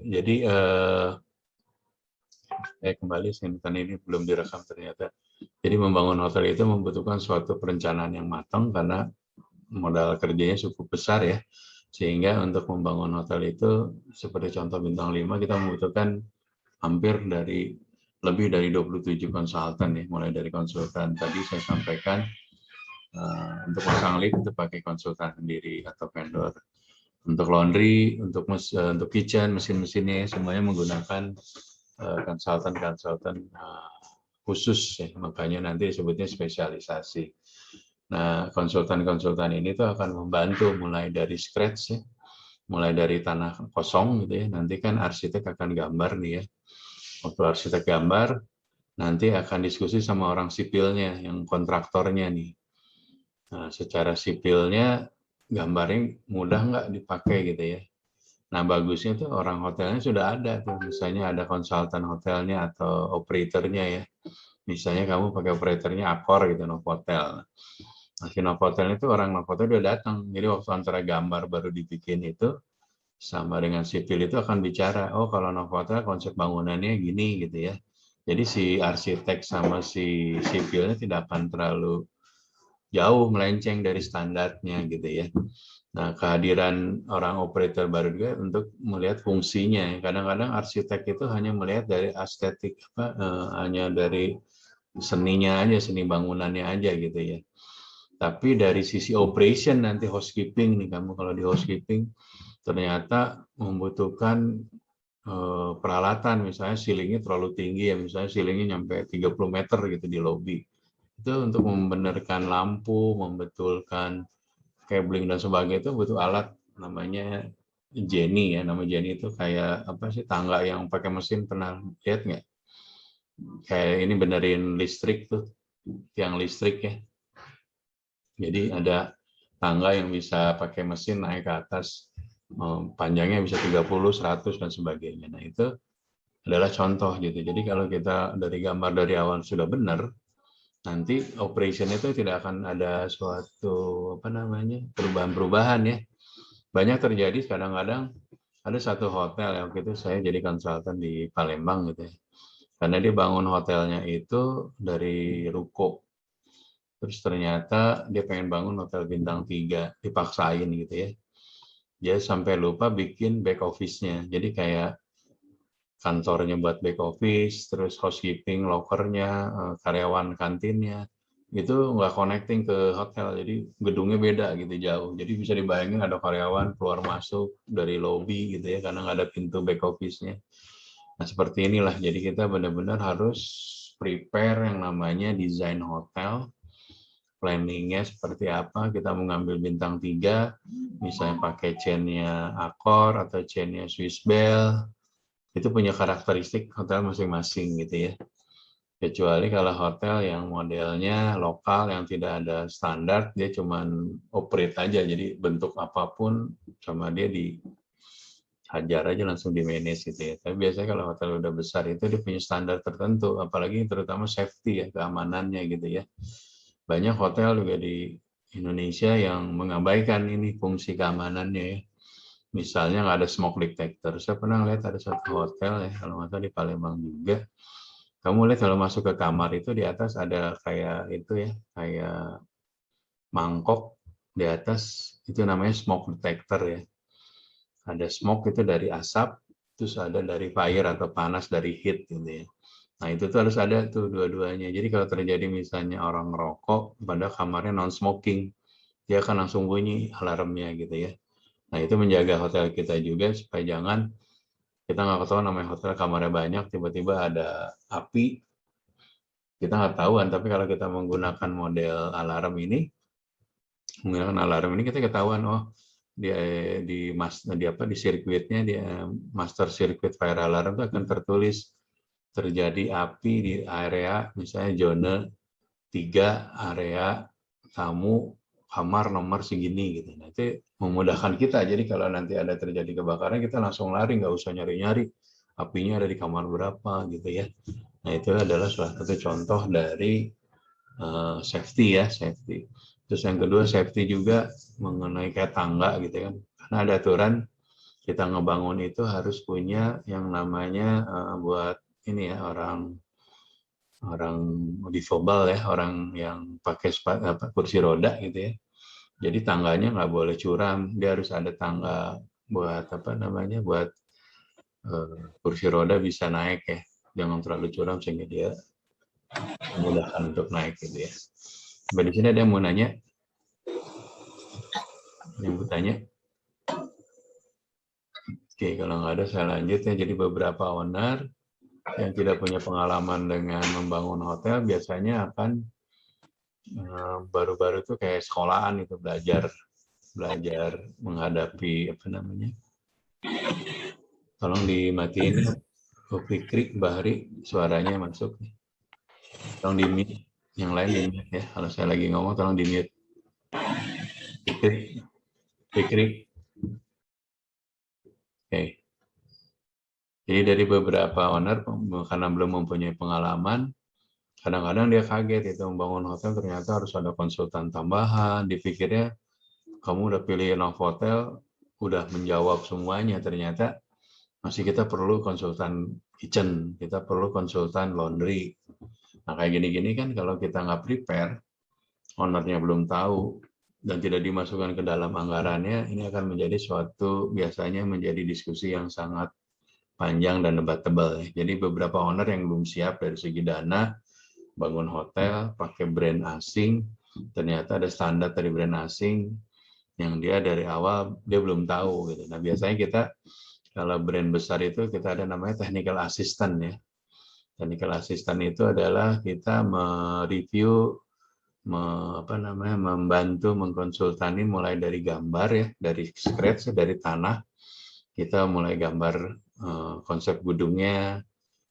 Jadi kembali karena ini belum direkam ternyata. Jadi membangun hotel itu membutuhkan suatu perencanaan yang matang karena modal kerjanya cukup besar ya. Sehingga untuk membangun hotel itu seperti contoh bintang 5 kita membutuhkan hampir lebih dari 27 konsultan ya, mulai dari konsultan tadi saya sampaikan untuk pasang lift itu pakai konsultan sendiri atau vendor. Untuk laundry, untuk kitchen, mesin-mesinnya semuanya menggunakan konsultan khusus ya, makanya nanti disebutnya spesialisasi. Nah, konsultan-konsultan ini tuh akan membantu mulai dari scratch ya, mulai dari tanah kosong gitu ya. Nanti kan arsitek akan gambar nih ya. Waktu arsitek gambar, nanti akan diskusi sama orang sipilnya, yang kontraktornya nih. Nah, secara sipilnya gambarnya mudah nggak dipakai gitu ya. Nah, bagusnya tuh orang hotelnya sudah ada tuh, misalnya ada konsultan hotelnya atau operatornya ya. Misalnya kamu pakai operatornya Accor gitu, Novotel. Nah, si Novotel itu orang Novotel udah datang. Jadi waktu antara gambar baru dibikin itu sama dengan sipil itu akan bicara, oh kalau Novotel konsep bangunannya gini gitu ya. Jadi si arsitek sama si sipilnya tidak akan terlalu jauh melenceng dari standarnya gitu ya. Nah, kehadiran orang operator baru juga untuk melihat fungsinya. Kadang-kadang arsitek itu hanya melihat dari estetik hanya dari seninya aja, seni bangunannya aja gitu ya. Tapi dari sisi operation nanti housekeeping nih, kamu kalau di housekeeping ternyata membutuhkan peralatan, misalnya ceilingnya terlalu tinggi ya, misalnya ceilingnya nyampe 30 meter gitu di lobby. Itu untuk membenarkan lampu, membetulkan cabling dan sebagainya itu butuh alat namanya Jenny ya. Nama Jenny itu kayak apa sih, tangga yang pakai mesin, pernah lihat nggak? Kayak ini benerin listrik tuh, yang listrik ya. Jadi ada tangga yang bisa pakai mesin naik ke atas, panjangnya bisa 30, 100 dan sebagainya. Nah, itu adalah contoh gitu. Jadi kalau kita dari gambar dari awal sudah benar, nanti operation itu tidak akan ada suatu perubahan-perubahan ya. Banyak terjadi kadang-kadang ada satu hotel yang waktu itu saya jadi konsultan di Palembang gitu ya. Karena dia bangun hotelnya itu dari ruko. Terus ternyata dia pengen bangun hotel bintang 3, dipaksain gitu ya. Dia sampai lupa bikin back office-nya. Jadi kayak kantornya buat back office, terus housekeeping, lokernya, karyawan kantinnya, itu nggak connecting ke hotel, jadi gedungnya beda gitu jauh. Jadi bisa dibayangin ada karyawan keluar masuk dari lobby gitu ya, karena nggak ada pintu back office-nya. Nah seperti inilah, jadi kita benar-benar harus prepare yang namanya desain hotel, planningnya seperti apa, kita mengambil bintang 3, misalnya pakai chain-nya Accor atau chain-nya Swiss Bell, itu punya karakteristik hotel masing-masing gitu ya. Kecuali kalau hotel yang modelnya lokal yang tidak ada standar, dia cuman operate aja, jadi bentuk apapun sama dia dihajar aja langsung di manage gitu ya. Tapi biasanya kalau hotel udah besar itu dia punya standar tertentu, apalagi terutama safety ya, keamanannya gitu ya. Banyak hotel juga di Indonesia yang mengabaikan ini fungsi keamanannya ya. Misalnya nggak ada smoke detector. Saya pernah lihat ada satu hotel ya, kalau nggak salah di Palembang juga. Kamu lihat kalau masuk ke kamar itu di atas ada kayak itu ya, kayak mangkok di atas, itu namanya smoke detector ya. Ada smoke itu dari asap, terus ada dari fire atau panas dari heat gitu ya. Nah itu tuh harus ada tuh dua-duanya. Jadi kalau terjadi misalnya orang ngerokok pada kamarnya non smoking, dia akan langsung bunyi alarmnya gitu ya. Nah itu menjaga hotel kita juga supaya jangan, kita nggak ketahuan namanya hotel kamarnya banyak, tiba-tiba ada api, kita nggak tahuan. Tapi kalau kita menggunakan model alarm ini, kita ketahuan, oh di sirkuitnya, dia master circuit fire alarm itu akan tertulis terjadi api di area misalnya zona 3, area tamu kamar nomor segini gitu. Nah, itu memudahkan kita. Jadi kalau nanti ada terjadi kebakaran, kita langsung lari, nggak usah nyari-nyari apinya ada di kamar berapa gitu ya. Nah itu adalah salah satu contoh dari safety ya, safety. Terus yang kedua safety juga mengenai kayak tangga gitu kan. Karena ada aturan kita ngebangun itu harus punya yang namanya buat ini ya, orang difabel ya, orang yang pakai kursi roda gitu ya. Jadi tangganya nggak boleh curam, dia harus ada tangga buat buat kursi roda bisa naik ya, jangan terlalu curam sehingga dia memudahkan untuk naik gitu ya. Sampai di sini ada yang mau nanya? Yang bertanya? Oke, kalau nggak ada saya lanjut ya. Jadi beberapa owner yang tidak punya pengalaman dengan membangun hotel biasanya akan baru-baru itu kayak sekolahan itu belajar menghadapi tolong dimatiin Fikri Bahri suaranya masuk, tolong di mute, yang lain di mute ya, kalau saya lagi ngomong tolong di mute. Fikri. Oke. Jadi dari beberapa owner karena belum mempunyai pengalaman, kadang-kadang dia kaget itu membangun hotel ternyata harus ada konsultan tambahan, dipikirnya kamu udah pilih Novotel, udah menjawab semuanya, ternyata masih kita perlu konsultan kitchen, kita perlu konsultan laundry. Nah kayak gini-gini kan kalau kita nggak prepare, ownernya belum tahu, dan tidak dimasukkan ke dalam anggarannya, ini akan menjadi biasanya menjadi diskusi yang sangat panjang dan debatable. Jadi beberapa owner yang belum siap dari segi dana, bangun hotel, pakai brand asing, ternyata ada standar dari brand asing, yang dia dari awal dia belum tahu gitu. Nah biasanya kita kalau brand besar itu kita ada namanya technical assistant ya. Technical assistant itu adalah kita mereview, membantu mengkonsultani mulai dari gambar ya, dari scratch dari tanah, kita mulai gambar konsep gedungnya,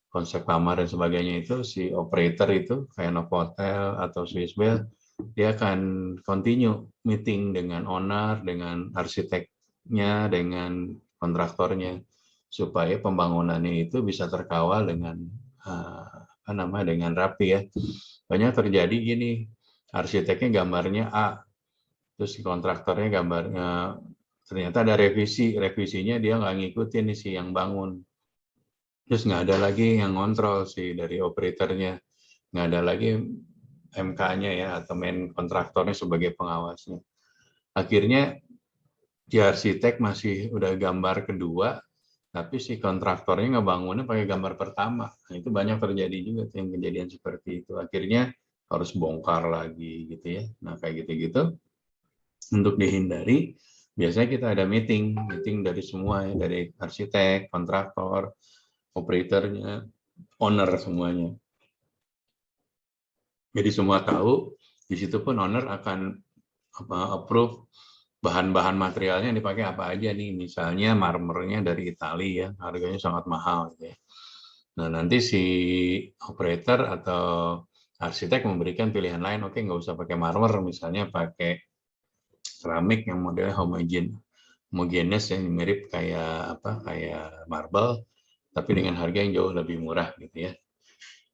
konsep kamar dan sebagainya, itu si operator itu kayak Novotel atau Swiss Bell, dia akan continue meeting dengan owner, dengan arsiteknya, dengan kontraktornya, supaya pembangunannya itu bisa terkawal dengan dengan rapi ya. Banyak terjadi gini, arsiteknya gambarnya A, terus si kontraktornya gambarnya ternyata ada revisinya dia nggak ngikutin nih si yang bangun. Terus nggak ada lagi yang ngontrol sih dari operatornya, nggak ada lagi MK-nya ya atau main kontraktornya sebagai pengawasnya. Akhirnya si arsitek masih udah gambar kedua, tapi si kontraktornya ngebangunnya pakai gambar pertama. Nah, itu banyak terjadi juga yang kejadian seperti itu. Akhirnya harus bongkar lagi gitu ya. Nah kayak gitu-gitu untuk dihindari, biasanya kita ada meeting dari semua ya, dari arsitek, kontraktor, operatornya, owner semuanya. Jadi semua tahu, di situ pun owner akan approve bahan-bahan materialnya yang dipakai apa aja nih. Misalnya marmernya dari Italia ya, harganya sangat mahal gitu ya. Nah nanti si operator atau arsitek memberikan pilihan lain, oke nggak usah pakai marmer, misalnya pakai keramik yang modelnya homogenes yang mirip kayak kayak marble, tapi dengan harga yang jauh lebih murah gitu ya.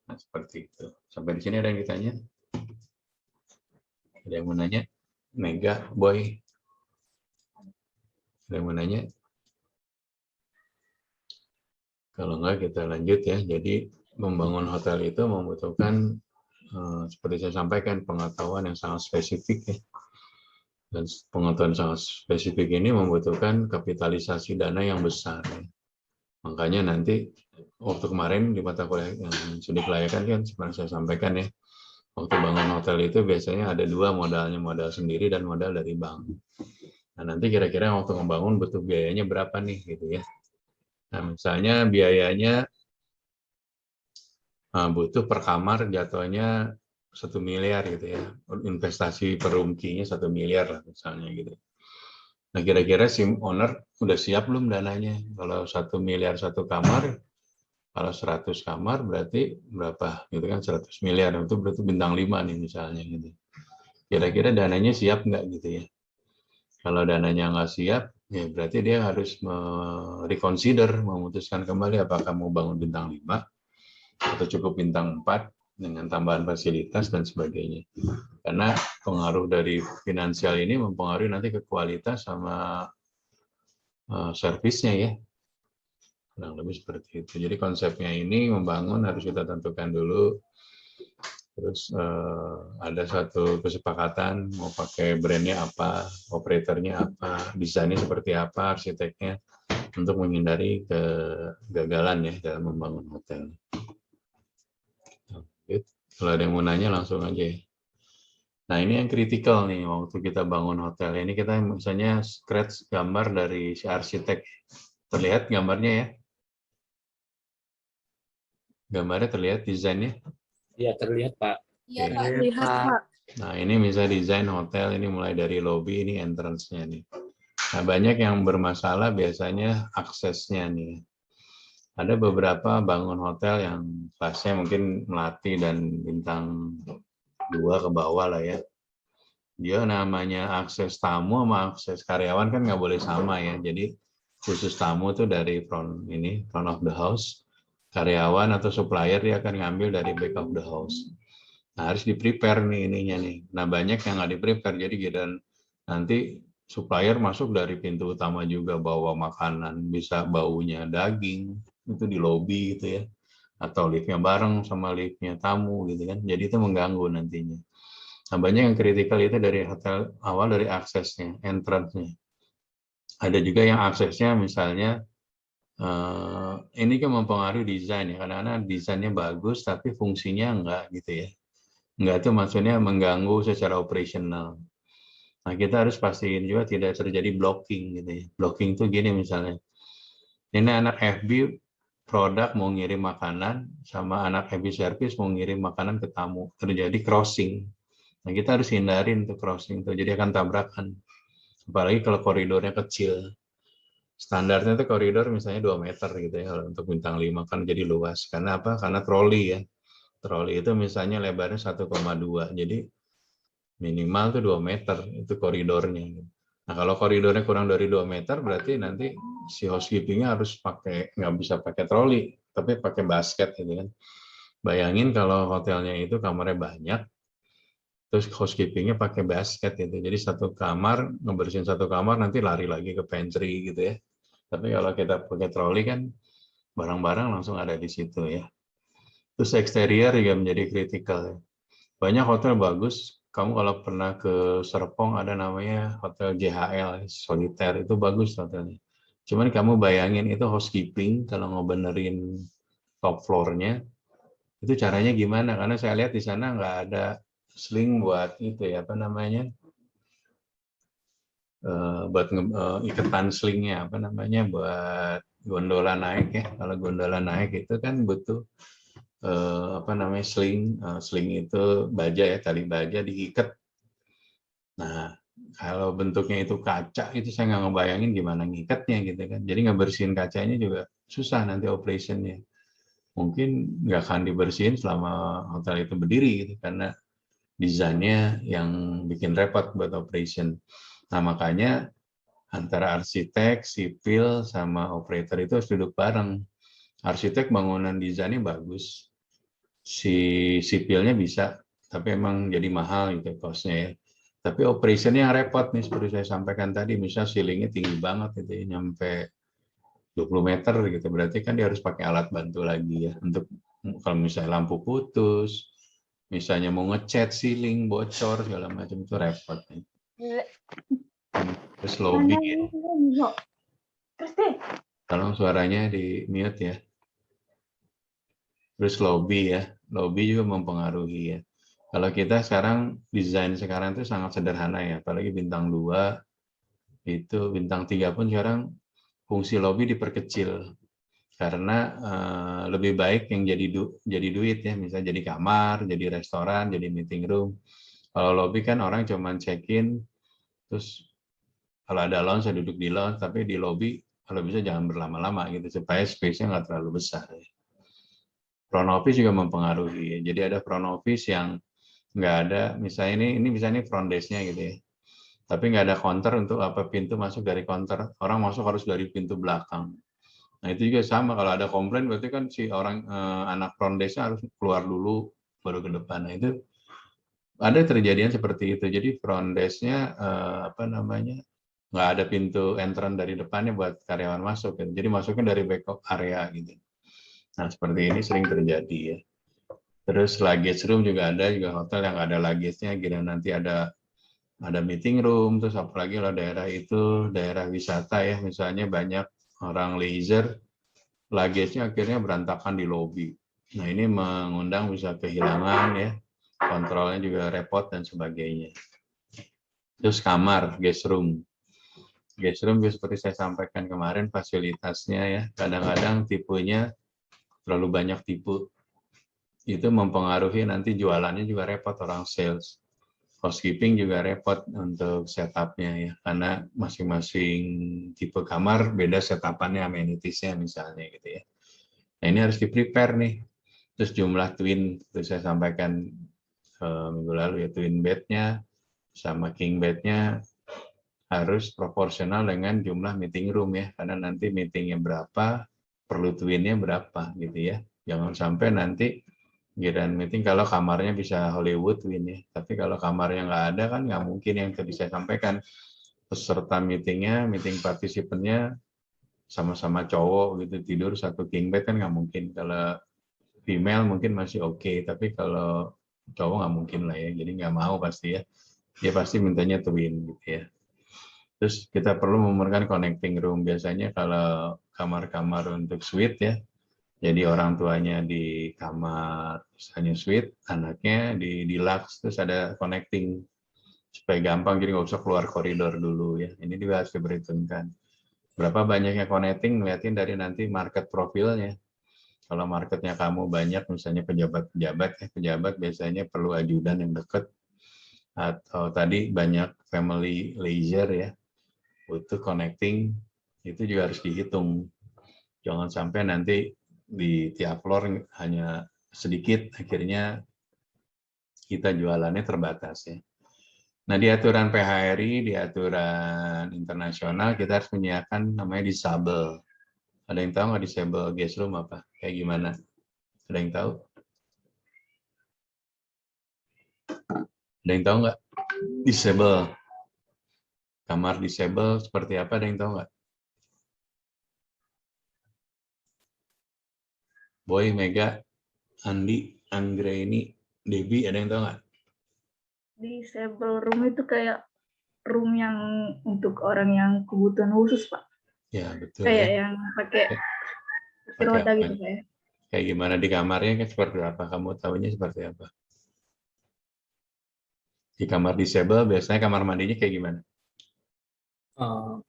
Nah, seperti itu. Sampai di sini ada yang ditanya? Ada yang mau nanya? Mega, Boy? Ada yang mau nanya? Kalau enggak kita lanjut ya. Jadi membangun hotel itu membutuhkan seperti saya sampaikan pengetahuan yang sangat spesifik ya. Dan pengetahuan sangat spesifik ini membutuhkan kapitalisasi dana yang besar. Ya. Makanya nanti waktu kemarin di mata kuliah yang sudah kelayakan kan seperti saya sampaikan ya, waktu bangun hotel itu biasanya ada dua modalnya, modal sendiri dan modal dari bank. Nah nanti kira-kira waktu membangun butuh biayanya berapa nih gitu ya. Nah misalnya biayanya butuh per kamar jatuhnya 1 miliar gitu ya, investasi per roomkey-nya 1 miliar lah misalnya gitu. Nah kira-kira si owner udah siap belum dananya? Kalau 1 miliar satu kamar, kalau 100 kamar berarti berapa? Gitu kan 100 miliar, itu berarti bintang 5 nih misalnya gitu. Kira-kira dananya siap nggak gitu ya? Kalau dananya nggak siap, ya berarti dia harus reconsider, memutuskan kembali apakah mau bangun bintang 5 atau cukup bintang 4 dengan tambahan fasilitas dan sebagainya. Karena pengaruh dari finansial ini mempengaruhi nanti ke kualitas sama servisnya ya. Kurang lebih seperti itu. Jadi konsepnya ini membangun harus kita tentukan dulu. Terus ada satu kesepakatan mau pakai brandnya apa, operatornya apa, desainnya seperti apa, arsiteknya, untuk menghindari kegagalan ya dalam membangun hotel. Kalau ada yang mau nanya langsung aja ya. Nah ini yang kritikal nih waktu kita bangun hotel. Ini kita misalnya scratch gambar dari si arsitek. Terlihat gambarnya ya? Gambarnya terlihat desainnya? Iya, terlihat, Pak. Iya, Oke. Pak. Lihat, Pak. Nah, ini misalnya desain hotel, ini mulai dari lobby, ini entrance-nya nih. Nah, banyak yang bermasalah biasanya aksesnya nih. Ada beberapa bangun hotel yang kelasnya mungkin melati dan bintang 2 ke bawah lah ya. Dia namanya akses tamu sama akses karyawan kan nggak boleh sama ya. Jadi khusus tamu tuh dari front of the house. Karyawan atau supplier dia akan ngambil dari back of the house. Nah, harus di-prepare nih ininya nih. Nah, banyak yang nggak di-prepare, jadi dan nanti supplier masuk dari pintu utama juga bawa makanan, bisa baunya daging, itu di lobi gitu ya. Atau liftnya bareng sama liftnya tamu gitu kan. Jadi itu mengganggu nantinya. Nah, banyak yang kritikal itu dari hotel awal dari aksesnya, entrance-nya. Ada juga yang aksesnya misalnya ini kan mempengaruhi desain ya. Kadang-kadang desainnya bagus tapi fungsinya enggak gitu ya. Enggak itu maksudnya mengganggu secara operasional. Nah, kita harus pastiin juga tidak terjadi blocking gitu ya. Blocking itu gini misalnya. Ini anak FB produk mau ngirim makanan sama anak FB service mau ngirim makanan ke tamu. Terjadi crossing. Nah, kita harus hindarin tuh crossing tuh. Jadi akan tabrakan. Apalagi kalau koridornya kecil. Standarnya itu koridor misalnya 2 meter gitu ya. Kalau untuk bintang 5 kan jadi luas. Karena apa? Karena troli ya. Troli itu misalnya lebarnya 1,2. Jadi minimal tuh 2 meter itu koridornya. Nah, kalau koridornya kurang dari 2 meter berarti nanti si housekeeping-nya harus nggak bisa pakai troli, tapi pakai basket gitu kan. Bayangin kalau hotelnya itu kamarnya banyak, terus housekeeping-nya pakai basket itu. Jadi satu kamar, ngebersihin satu kamar, nanti lari lagi ke pantry gitu ya. Tapi kalau kita pakai troli kan, barang-barang langsung ada di situ ya. Terus eksterior juga menjadi kritikal ya. Banyak hotel bagus, kamu kalau pernah ke Serpong ada namanya Hotel JHL, Soliter, itu bagus hotelnya. Cuman kamu bayangin itu housekeeping, kalau mau benerin top floor-nya, itu caranya gimana? Karena saya lihat di sana nggak ada sling buat itu ya, apa namanya, buat iketan slingnya, apa namanya, buat gondola naik ya. Kalau gondola naik itu kan butuh apa namanya sling itu baja ya, tali baja diikat. Nah, kalau bentuknya itu kaca itu saya nggak ngebayangin gimana ngikatnya gitu kan. Jadi ngebersihin kacanya juga susah nanti operationnya. Mungkin nggak akan dibersihin selama hotel itu berdiri gitu karena desainnya yang bikin repot buat operation. Nah, makanya antara arsitek, sipil, sama operator itu harus duduk bareng. Arsitek bangunan desainnya bagus, si sipilnya bisa, tapi emang jadi mahal gitu cost-nya ya. Tapi operationnya yang repot nih seperti saya sampaikan tadi, misal ceilingnya tinggi banget gitu ya, nyampe 20 meter gitu, berarti kan dia harus pakai alat bantu lagi ya, untuk kalau misalnya lampu putus, misalnya mau ngecat ceiling bocor segala macam itu repot. Terus lobby, tolong suaranya di mute ya. Terus lobby ya, lobby juga mempengaruhi ya. Kalau kita sekarang desain sekarang itu sangat sederhana ya, apalagi bintang 2 itu bintang 3 pun sekarang fungsi lobby diperkecil karena lebih baik yang jadi duit ya, misalnya jadi kamar, jadi restoran, jadi meeting room. Kalau lobby kan orang cuma check-in, terus kalau ada lounge saya duduk di lounge, tapi di lobby kalau bisa jangan berlama-lama gitu supaya space-nya nggak terlalu besar. Ya. Front office juga mempengaruhi. Jadi ada front office yang nggak ada, misalnya ini misalnya front desk-nya gitu ya. Tapi nggak ada counter untuk apa pintu masuk dari counter. Orang masuk harus dari pintu belakang. Nah itu juga sama, kalau ada komplain berarti kan si orang anak front desk-nya harus keluar dulu baru ke depan. Nah itu ada terjadian seperti itu. Jadi front desk-nya apa namanya nggak ada pintu entrance dari depannya buat karyawan masuk gitu. Jadi masuknya dari back area gitu. Nah seperti ini sering terjadi ya. Terus luggage room juga ada, juga hotel yang ada luggage-nya, kira nanti ada meeting room, terus apalagi kalau daerah itu daerah wisata ya, misalnya banyak orang leisure, luggage-nya akhirnya berantakan di lobi. Nah ini mengundang bisa kehilangan ya, kontrolnya juga repot dan sebagainya. Terus kamar, guest room. Guest room seperti saya sampaikan kemarin, fasilitasnya ya, kadang-kadang tipenya terlalu banyak tipe. Itu mempengaruhi nanti jualannya juga repot orang sales. Housekeeping juga repot untuk setupnya ya, karena masing-masing tipe kamar beda setapannya, amenitiesnya misalnya gitu ya. Nah ini harus di-prepare nih. Terus jumlah twin, itu saya sampaikan minggu lalu ya, twin bednya sama king bednya harus proporsional dengan jumlah meeting room ya, karena nanti meetingnya berapa, perlu twinnya berapa gitu ya. Jangan sampai nanti giliran meeting kalau kamarnya bisa Hollywood twin ya, tapi kalau kamarnya nggak ada kan nggak mungkin yang tadi saya sampaikan, peserta meetingnya, meeting partisipannya sama-sama cowok gitu tidur satu king bed kan nggak mungkin. Kalau female mungkin masih oke, tapi kalau cowok nggak mungkin lah ya, jadi nggak mau pasti ya. Dia pasti mintanya twin gitu ya. Terus kita perlu memerlukan connecting room. Biasanya kalau kamar-kamar untuk suite ya, jadi orang tuanya di kamar misalnya suite, anaknya di deluxe, terus ada connecting supaya gampang, jadi nggak usah keluar koridor dulu ya. Ini juga harus diperhitungkan. Berapa banyaknya connecting, ngeliatin dari nanti market profilnya. Kalau marketnya kamu banyak, misalnya pejabat-pejabat, pejabat biasanya perlu ajudan yang dekat, atau tadi banyak family leisure ya, butuh connecting, itu juga harus dihitung. Jangan sampai nanti di tiap floor hanya sedikit, akhirnya kita jualannya terbatas ya. Nah di aturan PHRI, di aturan internasional kita harus menyiapkan namanya disable. Ada yang tahu nggak disable guest room apa? Kayak gimana? Ada yang tahu? Ada yang tahu nggak? Disable. Kamar disable seperti apa? Ada yang tahu nggak? Boy, Mega, Andi, Anggreni, Debbie, ada yang tahu nggak? Disable room itu kayak room yang untuk orang yang kebutuhan khusus, Pak. Ya, betul Kayak ya. yang pakai Pakai roda apa? gitu, Pak ya. Kayak gimana di kamarnya kan seperti apa? Kamu tahunya seperti apa? Di kamar disable biasanya kamar mandinya kayak gimana?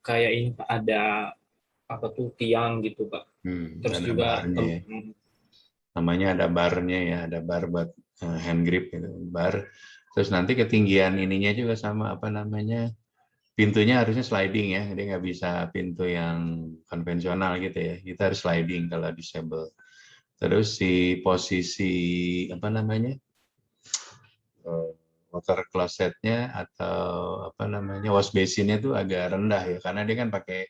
Kayak ini Pak, ada apa tuh tiang gitu Pak. Terus Ada juga barnya ya. Namanya ada barnya ya, ada bar buat hand grip gitu, bar. Terus nanti ketinggian ininya juga sama, apa namanya, pintunya harusnya sliding ya, jadi nggak bisa pintu yang konvensional gitu ya. Kita harus sliding kalau disable. Terus si posisi apa namanya, water closetnya atau apa namanya wash basinnya itu agak rendah ya, karena dia kan pakai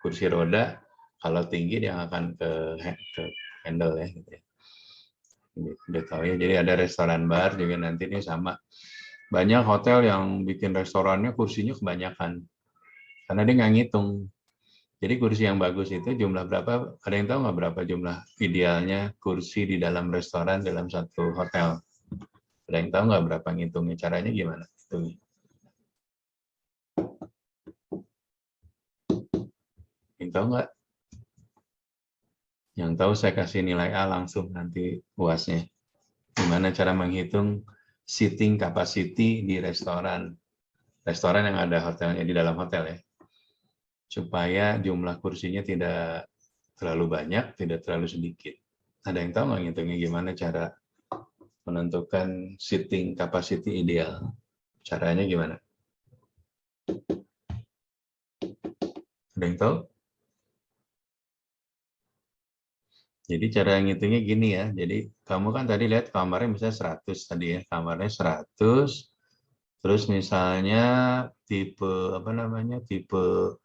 kursi roda. Kalau tinggi dia akan ke handle ya gitu ya. Udah tahu ya. Jadi ada restoran bar juga nanti ini sama. Banyak hotel yang bikin restorannya kursinya kebanyakan karena dia nggak ngitung. Jadi kursi yang bagus itu jumlah berapa? Ada yang tahu nggak berapa jumlah idealnya kursi di dalam restoran dalam satu hotel? Ada yang tahu nggak berapa ngitungnya? Caranya gimana? Hitungnya. Yang tahu nggak? Yang tahu saya kasih nilai A langsung nanti UASnya. Gimana cara menghitung seating capacity di restoran? Restoran yang ada hotelnya di dalam hotel ya. Supaya jumlah kursinya tidak terlalu banyak, tidak terlalu sedikit. Ada yang tahu nggak ngitungnya gimana cara menentukan seating capacity ideal? Caranya gimana? Ada yang tahu? Jadi cara ngitungnya gini ya. Jadi kamu kan tadi lihat kamarnya misalnya 100 tadi ya. Kamarnya 100. Terus misalnya tipe apa namanya? Tipe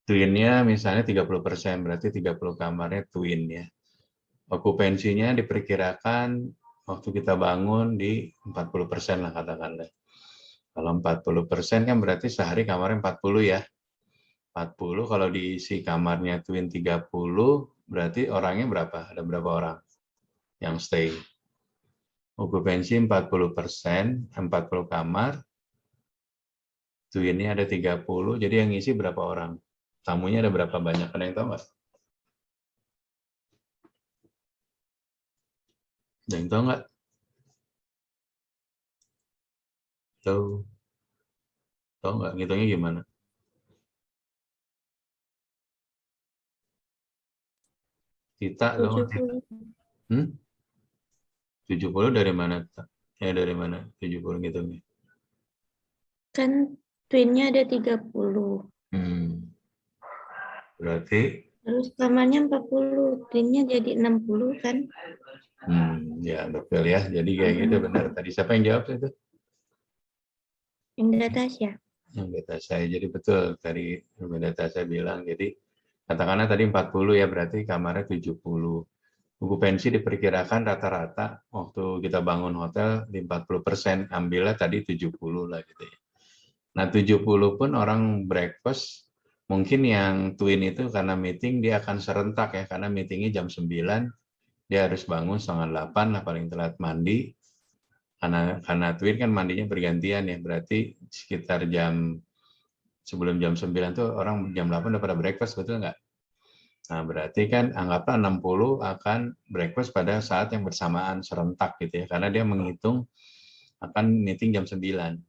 twinnya misalnya 30%, berarti 30 kamarnya twin ya. Okupansinya diperkirakan waktu kita bangun di 40% lah katakanlah. Kalau 40% kan berarti sehari kamarnya 40 ya. 40 kalau diisi kamarnya twin 30, berarti orangnya berapa? Ada berapa orang yang stay? Okupansi 40%, 40 kamar, twinnya ada 30, jadi yang ngisi berapa orang? Tamunya ada berapa banyak? Ada yang tahu nggak? Ada yang tahu nggak? Tahu nggak? Ngitungnya gimana? Tita, tahu nggak? 70. 70 dari mana? Ya dari mana? 70 ngitungnya. Kan twinnya ada 30. Berarti Terus kamarnya 40. Twinnya jadi 60 kan? ya betul ya. Jadi kayak gitu benar. Tadi siapa yang jawab itu? Indra Tasya. Yang data saya. Jadi betul tadi data saya bilang. Jadi katakanlah tadi 40 ya, berarti kamarnya 70. Okupansi diperkirakan rata-rata waktu kita bangun hotel di 40%, ambillah tadi 70 lah gitu ya. Nah 70 pun orang breakfast, mungkin yang twin itu karena meeting dia akan serentak ya, karena meetingnya jam 9, dia harus bangun 7:30 lah paling telat mandi. Karena twin kan mandinya bergantian ya, berarti sekitar sebelum jam 9 tuh orang jam 8 udah pada breakfast, betul nggak? Nah, berarti kan anggaplah 60 akan breakfast pada saat yang bersamaan serentak gitu ya, karena dia menghitung akan meeting jam 9.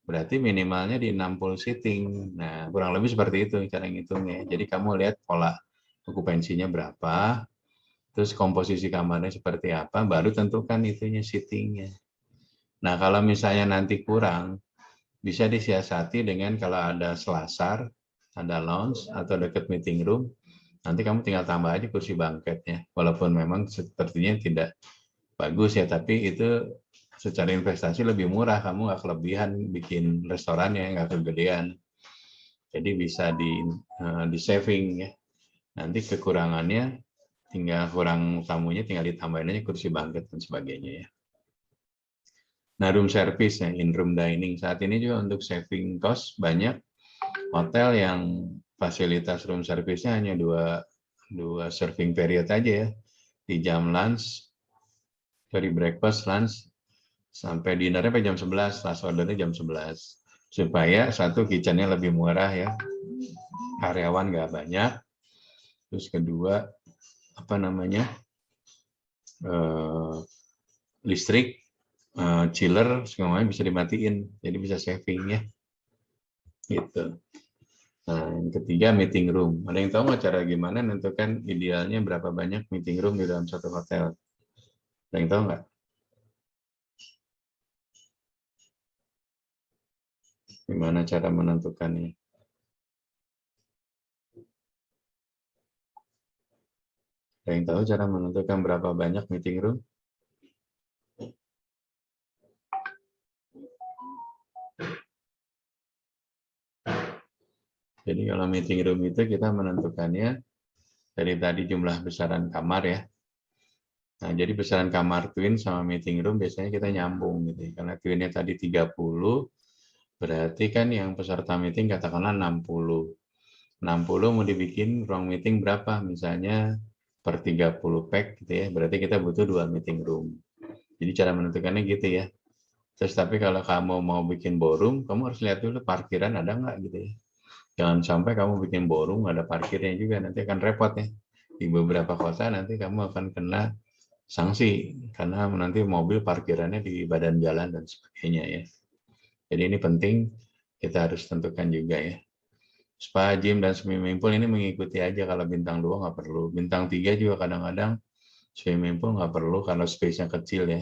Berarti minimalnya di 60 sitting. Nah, kurang lebih seperti itu cara ngitungnya. Jadi kamu lihat pola okupansinya berapa, terus komposisi kamarnya seperti apa, baru tentukan itunya sittingnya. Nah, kalau misalnya nanti kurang, bisa disiasati dengan kalau ada selasar, ada lounge, atau dekat meeting room, nanti kamu tinggal tambah aja kursi bangketnya. Walaupun memang sepertinya tidak bagus ya, tapi itu secara investasi lebih murah. Kamu nggak kelebihan bikin restorannya, nggak kegedean. Jadi bisa di saving ya. Nanti kekurangannya tinggal kurang tamunya, tinggal ditambahin aja kursi bangket dan sebagainya ya. Nah, room service ya, in-room dining. Saat ini juga untuk saving cost banyak hotel yang fasilitas room service-nya hanya dua serving period aja ya. Di jam lunch, dari breakfast, lunch, sampai dinnernya sampai jam 11, last ordernya jam 11. Supaya satu, kitchennya lebih murah ya, karyawan nggak banyak. Terus kedua, listrik, chiller semuanya bisa dimatiin, jadi bisa saving ya gitu. Nah, yang ketiga meeting room. Ada yang tahu nggak cara gimana menentukan idealnya berapa banyak meeting room di dalam satu hotel? Ada yang tahu nggak? Gimana cara menentukannya? Ada yang tahu cara menentukan berapa banyak meeting room? Jadi kalau meeting room itu kita menentukannya dari tadi jumlah besaran kamar ya. Nah, jadi besaran kamar twin sama meeting room biasanya kita nyambung gitu. Karena twinnya tadi 30, berarti kan yang peserta meeting katakanlah 60. 60 mau dibikin ruang meeting berapa? Misalnya per 30 pack gitu ya. Berarti kita butuh 2 meeting room. Jadi cara menentukannya gitu ya. Terus tapi kalau kamu mau bikin ballroom, kamu harus lihat dulu parkiran ada nggak gitu ya. Jangan sampai kamu bikin ballroom ada parkirnya juga, nanti akan repot ya. Di beberapa kota nanti kamu akan kena sanksi karena nanti mobil parkirannya di badan jalan dan sebagainya ya. Jadi ini penting kita harus tentukan juga ya. Spa, gym, dan swimming pool ini mengikuti aja. Kalau bintang 2 nggak perlu. Bintang 3 juga kadang-kadang swimming pool nggak perlu karena space-nya kecil ya.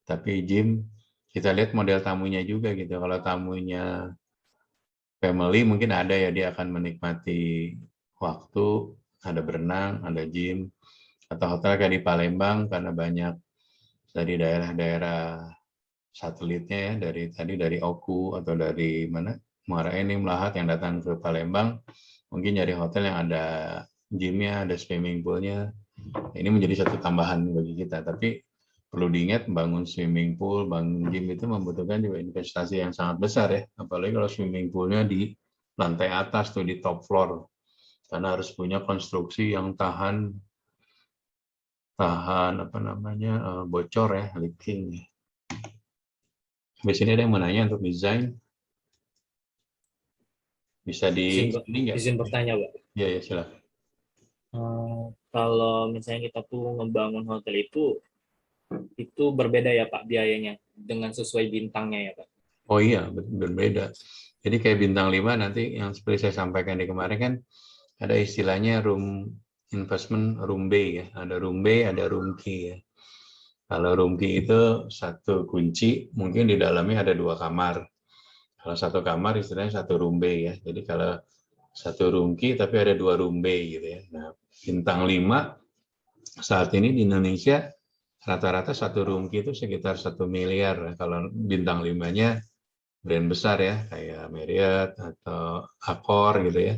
Tapi gym, kita lihat model tamunya juga gitu. Kalau tamunya family mungkin ada ya, dia akan menikmati waktu, ada berenang, ada gym, atau hotel kayak di Palembang karena banyak dari daerah-daerah satelitnya ya, dari Oku atau dari mana, Muara Enim, Lahat yang datang ke Palembang, mungkin nyari hotel yang ada gymnya, ada swimming poolnya. Ini menjadi satu tambahan bagi kita. Tapi Perlu diingat, bangun swimming pool, bangun gym itu membutuhkan juga investasi yang sangat besar ya. Apalagi kalau swimming poolnya di lantai atas tuh, di top floor. Karena harus punya konstruksi yang tahan apa namanya, bocor ya, leaking. Di sini ada yang mau nanya untuk desain. Bisa di ini nggak? Izin bertanya, Pak. Iya, ya, silakan. Kalau misalnya kita tuh ngebangun hotel itu berbeda ya Pak biayanya dengan sesuai bintangnya ya Pak. Oh iya, berbeda. Jadi kayak bintang 5 nanti yang seperti saya sampaikan di kemarin kan ada istilahnya room investment, room B ya. Ada room B, ada room key ya. Kalau room key itu satu kunci, mungkin di dalamnya ada 2 kamar. Kalau satu kamar istilahnya satu room B ya. Jadi kalau satu room key tapi ada 2 room B gitu ya. Nah, bintang 5 saat ini di Indonesia rata-rata satu room key itu sekitar 1 miliar. Kalau bintang 5-nya brand besar ya, kayak Marriott atau Accor gitu ya.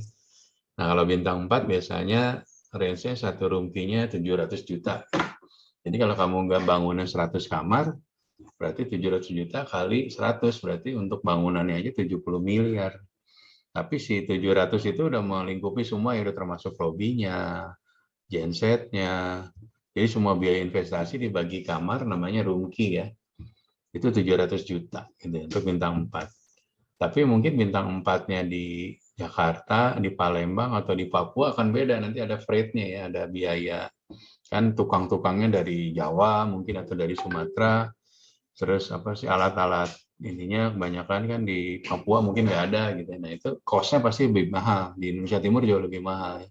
Nah, kalau bintang 4 biasanya range-nya satu room key-nya 700 juta. Jadi kalau kamu nggak bangunan 100 kamar, berarti 700 juta kali 100, berarti untuk bangunannya aja 70 miliar. Tapi si 700 itu udah melingkupi semua, ya udah termasuk lobbynya, gensetnya. Jadi semua biaya investasi dibagi kamar namanya room key ya. Itu 700 juta gitu, untuk bintang 4. Tapi mungkin bintang 4-nya di Jakarta, di Palembang, atau di Papua akan beda. Nanti ada freight-nya ya, ada biaya. Kan tukang-tukangnya dari Jawa mungkin atau dari Sumatera. Terus apa sih alat-alat ininya kebanyakan kan di Papua mungkin nggak ada gitu. Nah itu cost-nya pasti lebih mahal. Di Indonesia Timur jauh lebih mahal.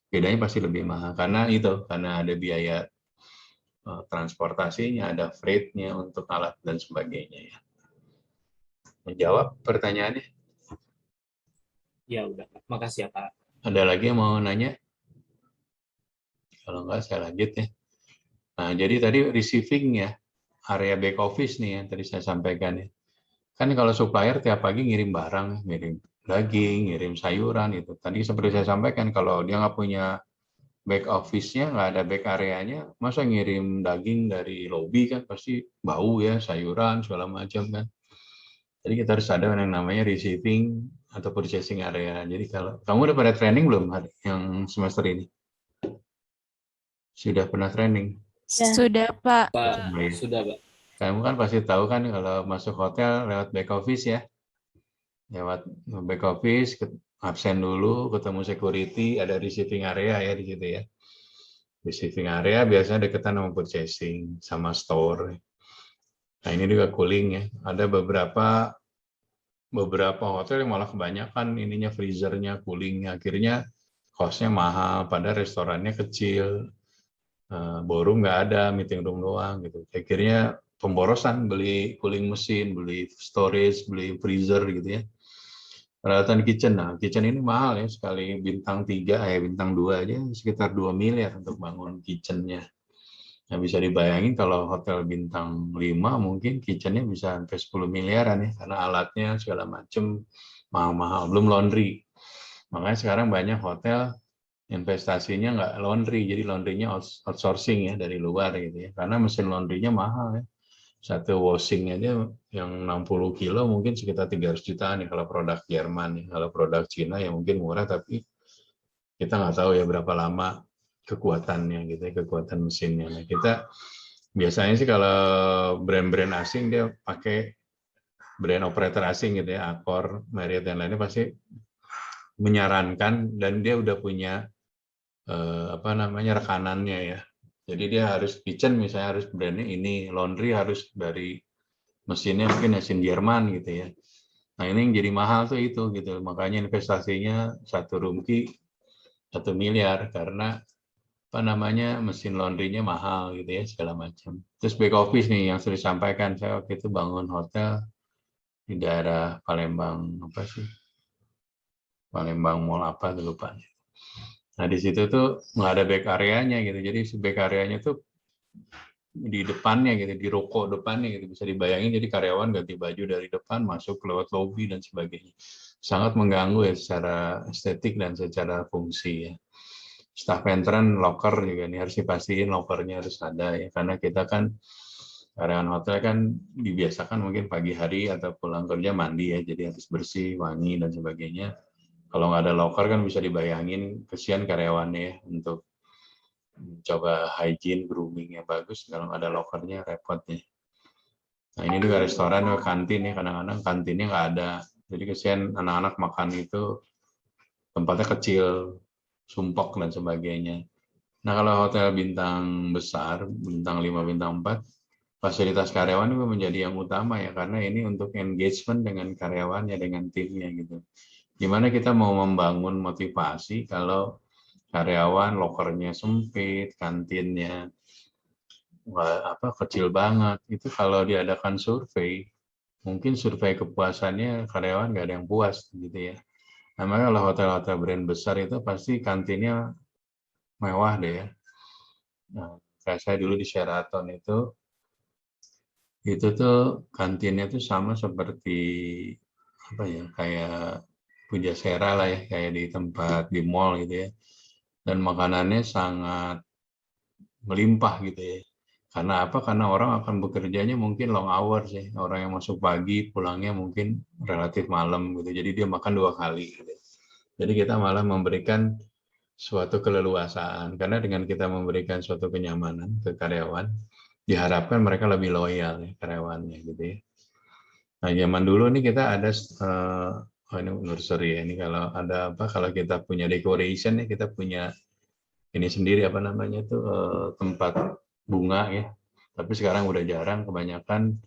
Bedanya pasti lebih mahal karena ada biaya transportasinya, ada freight-nya untuk alat dan sebagainya ya. Menjawab pertanyaannya? Ya udah, Pak. Makasih ya Pak. Ada lagi yang mau nanya? Kalau enggak saya lanjut ya. Nah, jadi tadi receiving ya, area back office nih yang tadi saya sampaikan ya. Kan kalau supplier tiap pagi ngirim barang, ngirim daging, ngirim sayuran itu. Tadi seperti saya sampaikan, kalau dia nggak punya back office-nya, nggak ada back area-nya, masa ngirim daging dari lobby kan pasti bau ya, sayuran segala macam kan. Jadi kita harus ada yang namanya receiving atau purchasing area. Jadi kalau kamu udah pada training belum yang semester ini? Sudah pernah training? Sudah, Pak. Baik. Sudah Pak. Kamu kan pasti tahu kan kalau masuk hotel lewat back office ya. Lewat back office, absen dulu, ketemu security, ada receiving area ya di situ ya. Receiving area biasanya deketan sama purchasing, sama store. Nah ini juga cooling ya. Ada beberapa hotel yang malah kebanyakan ininya freezernya, coolingnya. Akhirnya cost-nya mahal, padahal restorannya kecil. Ballroom nggak ada, meeting room doang gitu. Akhirnya pemborosan, beli cooling mesin, beli storage, beli freezer gitu ya. Peralatan kitchen, nah kitchen ini mahal ya, sekali bintang 3, bintang 2 aja sekitar 2 miliar untuk bangun kitchennya. Nah bisa dibayangin kalau hotel bintang 5 mungkin kitchennya bisa sampai 10 miliaran ya, karena alatnya segala macam mahal-mahal, belum laundry. Makanya sekarang banyak hotel investasinya nggak laundry, jadi laundrynya outsourcing ya dari luar gitu ya, karena mesin laundrynya mahal ya. Satu washing aja yang 60 kilo mungkin sekitar 300 jutaan nih kalau produk Jerman nih. Kalau produk Cina ya mungkin murah, tapi kita nggak tahu ya berapa lama kekuatannya gitu ya, kekuatan mesinnya. Nah, kita biasanya sih kalau brand-brand asing dia pakai brand operator asing gitu ya, Accor, Marriott dan lainnya pasti menyarankan, dan dia udah punya rekanannya ya. Jadi dia harus kitchen misalnya harus brandnya ini, laundry harus dari mesinnya mungkin mesin Jerman gitu ya. Nah ini yang jadi mahal tuh itu gitu. Makanya investasinya satu room key 1 miliar karena mesin laundrynya mahal gitu ya segala macam. Terus back office nih yang sudah disampaikan, saya waktu itu bangun hotel di daerah Palembang Palembang Mall apa tuh lupa. Nah di situ tuh nggak ada back areanya gitu. Jadi back areanya tuh di depannya gitu, di ruko depannya gitu, bisa dibayangin. Jadi karyawan ganti baju dari depan masuk lewat lobby dan sebagainya. Sangat mengganggu ya secara estetik dan secara fungsi ya. Staff veteran locker juga nih harus dipastiin lockernya harus ada ya, karena kita kan Karyawan hotel kan dibiasakan mungkin pagi hari atau pulang kerja mandi ya, jadi harus bersih, wangi, dan sebagainya. Kalau nggak ada loker kan bisa dibayangin, kesian karyawannya ya, untuk coba hygiene, grooming yang bagus, kalau nggak ada lokernya repot nih. Nah ini juga restoran, kantin ya, kadang-kadang kantinnya nggak ada. Jadi kesian anak-anak makan itu tempatnya kecil, sumpok dan sebagainya. Nah kalau hotel bintang besar, bintang 5, bintang 4, fasilitas karyawan itu menjadi yang utama ya, karena ini untuk engagement dengan karyawannya, dengan timnya gitu. Gimana kita mau membangun motivasi kalau karyawan lokernya sempit, kantinnya kecil banget. Itu kalau diadakan survei, mungkin survei kepuasannya karyawan nggak ada yang puas gitu ya. Nah, makanya kalau hotel-hotel brand besar itu pasti kantinnya mewah deh ya. Nah, kayak saya dulu di Sheraton itu tuh kantinnya tuh sama seperti apa ya, kayak Pujasera lah ya, kayak di tempat di mall gitu ya. Dan makanannya sangat melimpah gitu ya. Karena apa? Karena orang akan bekerjanya mungkin long hours ya. Orang yang masuk pagi, pulangnya mungkin relatif malam gitu. Jadi dia makan 2 kali gitu. Jadi kita malah memberikan suatu keleluasaan. Karena dengan kita memberikan suatu kenyamanan ke karyawan, diharapkan mereka lebih loyal ya, karyawannya gitu ya. Nah, zaman dulu nih kita ada ini nursery ya. Ini kalau ada apa? Kalau kita punya decoration ya, kita punya ini sendiri apa namanya tuh tempat bunga ya. Tapi sekarang udah jarang, kebanyakan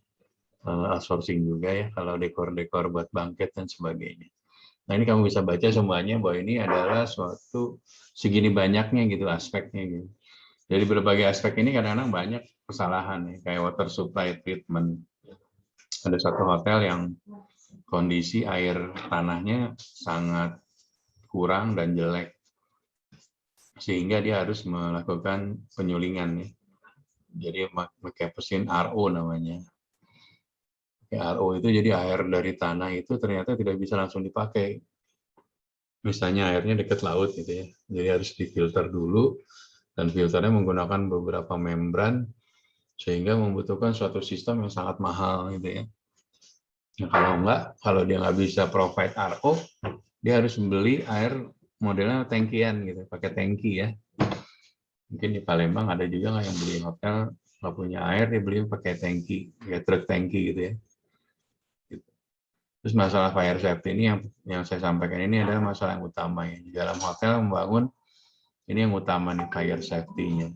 outsourcing juga ya kalau dekor-dekor buat bangket dan sebagainya. Nah ini kamu bisa baca semuanya bahwa ini adalah suatu segini banyaknya gitu aspeknya gitu. Jadi berbagai aspek ini kadang-kadang banyak kesalahan ya, kayak water supply treatment. Ada satu hotel yang kondisi air tanahnya sangat kurang dan jelek, sehingga dia harus melakukan penyulingan ya. Jadi pakai mesin RO namanya. RO itu jadi air dari tanah itu ternyata tidak bisa langsung dipakai. Misalnya airnya dekat laut gitu ya. Jadi harus difilter dulu, dan filternya menggunakan beberapa membran sehingga membutuhkan suatu sistem yang sangat mahal gitu ya. Nah, kalau dia nggak bisa provide RO, dia harus beli air modelnya tangkian gitu, pakai tangki ya. Mungkin di Palembang ada juga nggak yang beli hotel nggak punya air, dia beli pakai tangki, kayak truk tangki gitu ya. Terus masalah fire safety ini yang saya sampaikan ini adalah masalah yang utama ya. Di dalam hotel membangun ini yang utama nih, fire safety-nya.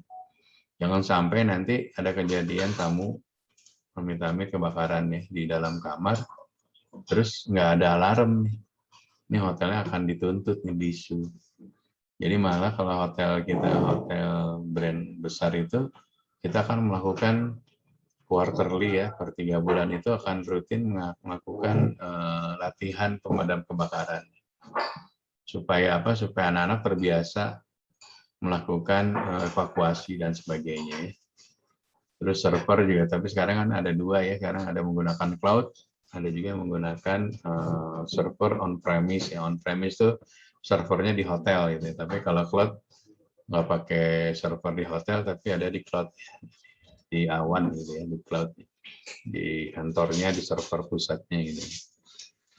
Jangan sampai nanti ada kejadian tamu amit-amit kebakaran nih di dalam kamar, terus nggak ada alarm nih. Ini hotelnya akan dituntut nih, bisu. Jadi malah kalau hotel kita, hotel brand besar itu, kita akan melakukan quarterly ya, per 3 bulan itu akan rutin melakukan latihan pemadam kebakaran. Supaya apa? Supaya anak-anak terbiasa melakukan evakuasi dan sebagainya. Terus server juga, tapi sekarang kan ada 2 ya, sekarang ada menggunakan cloud, ada juga menggunakan server on-premise. Ya, on-premise itu servernya di hotel gitu. Tapi kalau cloud nggak pakai server di hotel, tapi ada di cloud, di awan gitu ya, di cloud, di kantornya, di server pusatnya gitu.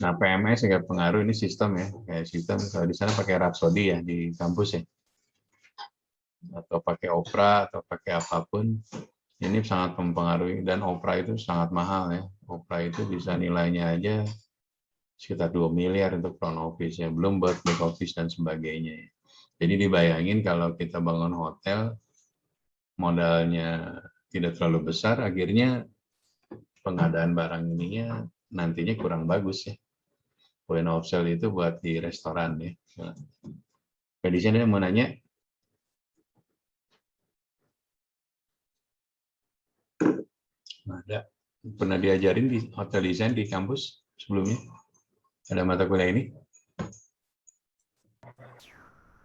Nah PMS juga pengaruh, ini sistem ya, kayak sistem kalau di sana pakai Rhapsody ya di kampus ya, atau pakai Opera atau pakai apapun, ini sangat mempengaruhi. Dan Opera itu sangat mahal ya. Opera itu bisa nilainya aja sekitar 2 miliar untuk front office ya, belum buat back office dan sebagainya. Jadi dibayangin kalau kita bangun hotel, modalnya tidak terlalu besar, akhirnya pengadaan barang ininya nantinya kurang bagus ya. Point of sale itu buat di restoran ya. Nah, di sini mau nanya, ada pernah diajarin di hotel design di kampus sebelumnya? Ada mata kuliah ini?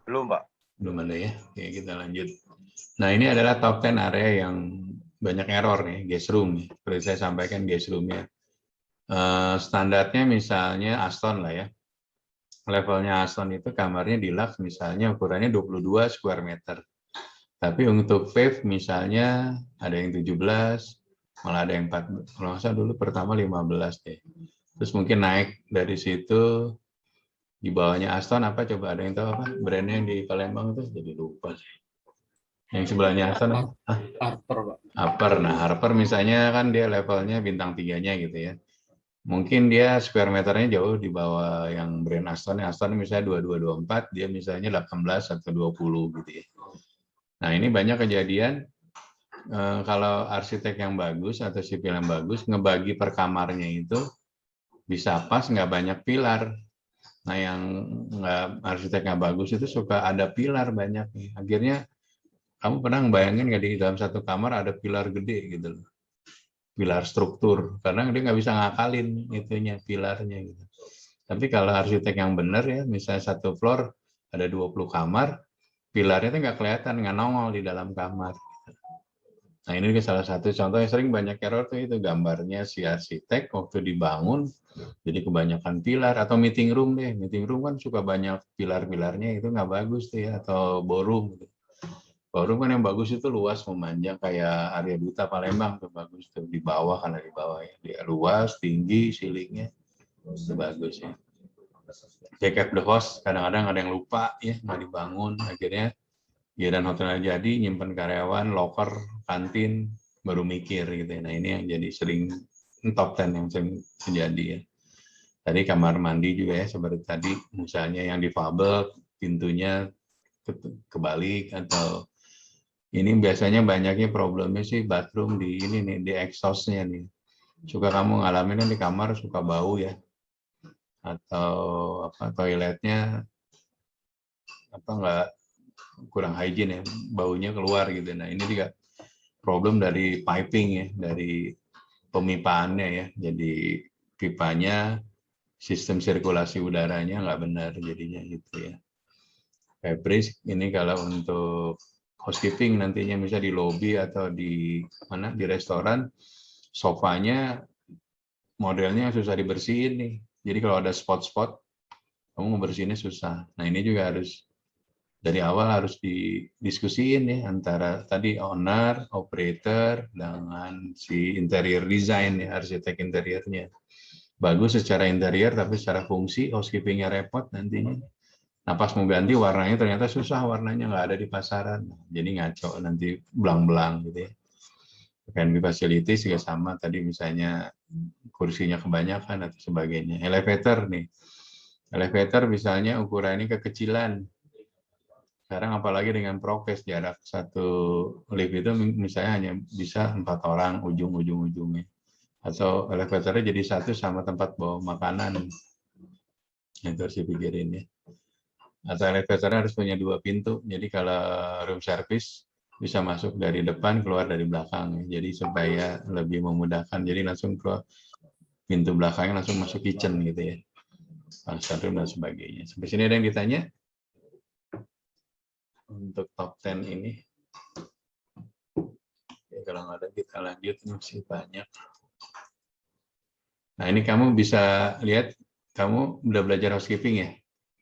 Belum, Pak. Belum ada ya. Oke, kita lanjut. Nah, ini adalah top 10 area yang banyak error nih, guest room. Seperti saya sampaikan, guest room-nya. Standarnya misalnya Aston lah ya. Levelnya Aston itu kamarnya deluxe misalnya ukurannya 22 square meter. Tapi untuk Wave misalnya ada yang 17, Malah ada yang 4, kalau nggak salah dulu pertama 15 deh. Terus mungkin naik dari situ, di bawahnya Aston apa coba, ada yang tahu apa brandnya yang di Palembang itu, jadi lupa sih. Yang sebelahnya Aston apa? Harper, Pak. Harper. Nah, Harper misalnya kan dia levelnya bintang 3-nya gitu ya. Mungkin dia square meternya jauh di bawah yang brand Aston. Aston misalnya 2224, dia misalnya 18 atau 20 gitu ya. Nah, ini banyak kejadian kalau arsitek yang bagus atau sipil yang bagus ngebagi per kamarnya itu bisa pas, nggak banyak pilar. Nah, yang arsitek nggak bagus itu suka ada pilar banyak nih. Akhirnya kamu pernah ngebayangin nggak di dalam satu kamar ada pilar gede gitu loh. Pilar struktur, karena dia nggak bisa ngakalin itunya, pilarnya gitu. Tapi kalau arsitek yang benar ya, misalnya satu floor ada 20 kamar, pilarnya itu nggak kelihatan, nggak nongol di dalam kamar. Nah, ini juga salah satu contoh yang sering banyak error tuh, itu gambarnya si arsitek waktu dibangun jadi kebanyakan pilar. Atau meeting room deh, meeting room kan suka banyak pilar-pilarnya, itu nggak bagus tuh ya. Atau ballroom gitu. Ballroom kan yang bagus itu luas memanjang, kayak Arya Duta Palembang tuh bagus tuh, di bawah, karena di bawah ya dia luas, tinggi, ceilingnya itu bagus ya. Jack up the host kadang-kadang ada yang lupa ya, nggak dibangun, akhirnya ya dan hotelnya jadi nyimpen karyawan, locker, kantin, baru mikir gitu ya. Nah, ini yang jadi sering top 10 yang sering terjadi ya. Tadi kamar mandi juga ya, seperti tadi misalnya yang difabel, pintunya kebalik, atau ini biasanya banyaknya problemnya sih bathroom di ini nih, di exhaust-nya nih. Suka kamu ngalamin kan di kamar suka bau ya, atau apa toiletnya apa nggak, kurang hygiene ya, baunya keluar gitu. Nah, ini juga problem dari piping ya, dari pemipaannya ya. Jadi pipanya, sistem sirkulasi udaranya nggak benar jadinya gitu ya. Fabric ini kalau untuk housekeeping nantinya misalnya di lobby atau di mana, di restoran, sofanya modelnya susah dibersihin nih. Jadi kalau ada spot-spot, kamu ngebersihinnya susah. Nah, ini juga harus dari awal harus didiskusiin ya, antara tadi owner, operator, dengan si interior design ya, arsitek interiornya. Bagus secara interior, tapi secara fungsi housekeepingnya repot nantinya. Nah, pas mau ganti warnanya ternyata susah, warnanya nggak ada di pasaran. Jadi ngaco, nanti belang-belang gitu ya. F&B facilities juga sama, tadi misalnya kursinya kebanyakan atau sebagainya. Elevator nih. Elevator misalnya ukurannya kekecilan. Sekarang apalagi dengan prokes, jarak satu lift itu misalnya hanya bisa 4 orang ujung-ujungnya. Atau elevatornya jadi satu sama tempat bawa makanan. Itu harus dipikirin ya. Atau elevatornya harus punya 2 pintu. Jadi kalau room service bisa masuk dari depan, keluar dari belakang. Jadi supaya lebih memudahkan. Jadi langsung keluar pintu belakangnya, langsung masuk kitchen gitu ya. Function room dan sebagainya. Sampai sini ada yang ditanya? Untuk top 10 ini. Ya, kalau nggak ada kita lanjut, masih banyak. Nah, ini kamu bisa lihat, kamu udah belajar housekeeping ya?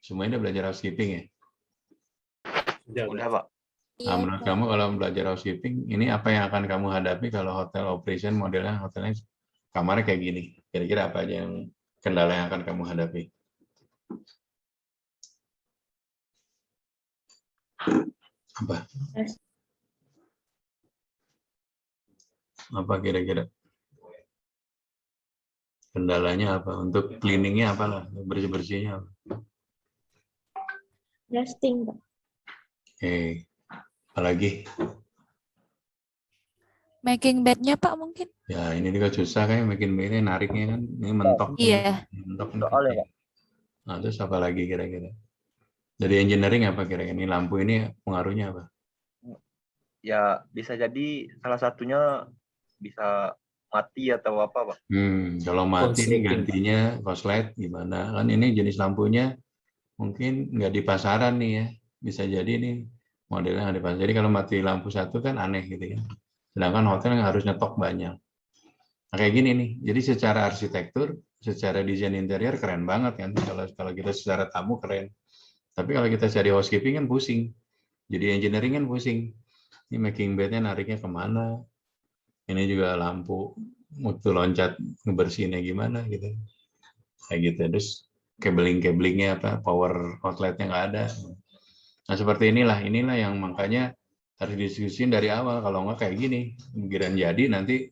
Semuanya udah belajar housekeeping ya? Udah, Pak. Nah, menurut kamu kalau belajar housekeeping, ini apa yang akan kamu hadapi kalau hotel operation modelnya, hotelnya kamarnya kayak gini? Kira-kira apa aja yang kendala yang akan kamu hadapi? Apa? Apa kira-kira? Kendalanya apa? Untuk cleaningnya apalah? Bersih-bersihnya apa? Dusting, Pak. Oke. Apalagi? Making bed-nya Pak mungkin? Ya, ini juga susah kayak bikin bednya, nariknya kan. Ini mentok. Iya. Mentok. Soalnya, Pak. Nah, terus apa lagi kira-kira? Dari engineering apa kira-kira? Ini lampu ini pengaruhnya apa? Ya, bisa jadi salah satunya bisa mati atau apa, Pak. Kalau mati nih Konsleting. gantinya konslet gimana? Kan ini jenis lampunya mungkin nggak di pasaran nih ya. Bisa jadi nih modelnya nggak di pasaran. Jadi kalau mati lampu satu kan aneh gitu ya. Sedangkan hotel yang harus nyetok banyak. Nah, kayak gini nih. Jadi secara arsitektur, secara desain interior keren banget kan. Kalau kita secara tamu keren. Tapi kalau kita cari housekeeping kan pusing. Jadi engineering kan pusing. Ini making bed-nya nariknya kemana? Ini juga lampu waktu loncat ngebersihinnya gimana gitu. Kayak gitu. Terus cabling-cablingnya apa, power outletnya nggak ada. Nah seperti inilah yang makanya harus diskusiin dari awal. Kalau nggak kayak gini, giliran jadi nanti